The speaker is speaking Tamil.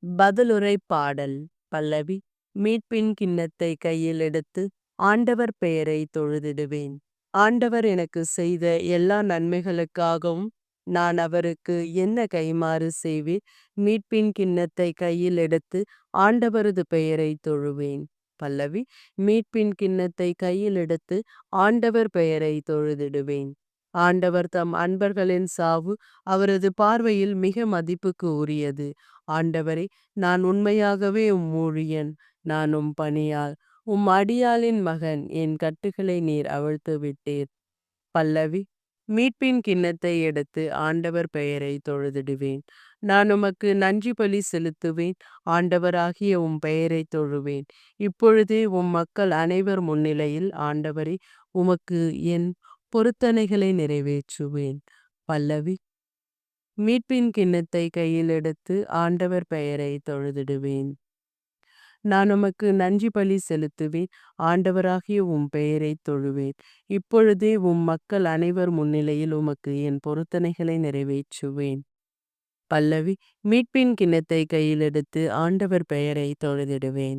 பதிலுரை பாடல். பல்லவி. மீட்பின் கிண்ணத்தை கையில் எடுத்து ஆண்டவர் பெயரை தொழுதிடுவேன். ஆண்டவர் எனக்கு செய்த எல்லா நன்மைகளுக்காகவும் நான் அவருக்கு என்ன கைமாறு செய்வேன். மீட்பின் கிண்ணத்தை கையில் எடுத்து ஆண்டவரது பெயரை தொழுவேன். பல்லவி. மீட்பின் கிண்ணத்தை கையில் எடுத்து ஆண்டவர் பெயரை தொழுதிடுவேன். ஆண்டவர் தம் அன்பர்களின் சாவு அவரது பார்வையில் மிக மதிப்புக்கு உரியது. ஆண்டவரே, நான் உண்மையாகவே ஊழியன். நான் பணியாள். அடியாளின் மகன். என் கட்டுகளை நீர் அவிழ்த்து விட்டீர். பல்லவி. மீட்பின் கிண்ணத்தை எடுத்து ஆண்டவர் பெயரை தொழுதிடுவேன். நான் உமக்கு நன்றி பலி செலுத்துவேன். ஆண்டவராகிய பெயரை தொழுவேன். இப்பொழுதே மக்கள் அனைவர் முன்னிலையில் ஆண்டவரே, உமக்கு என் பொருத்தனைகளை நிறைவேற்றுவேன். பல்லவி. மீட்பின் கிண்ணத்தை கையில் எடுத்து ஆண்டவர் பெயரை தொழுதிடுவேன். நான் உமக்கு நன்றி பலி செலுத்துவேன். ஆண்டவராகிய பெயரை தொழுவேன். இப்பொழுதே மக்கள் அனைவர் முன்னிலையில் உமக்கு என் பொருத்தனைகளை நிறைவேற்றுவேன். பல்லவி. மீட்பின் கிண்ணத்தை கையில் எடுத்து ஆண்டவர் பெயரை தொழுதிடுவேன்.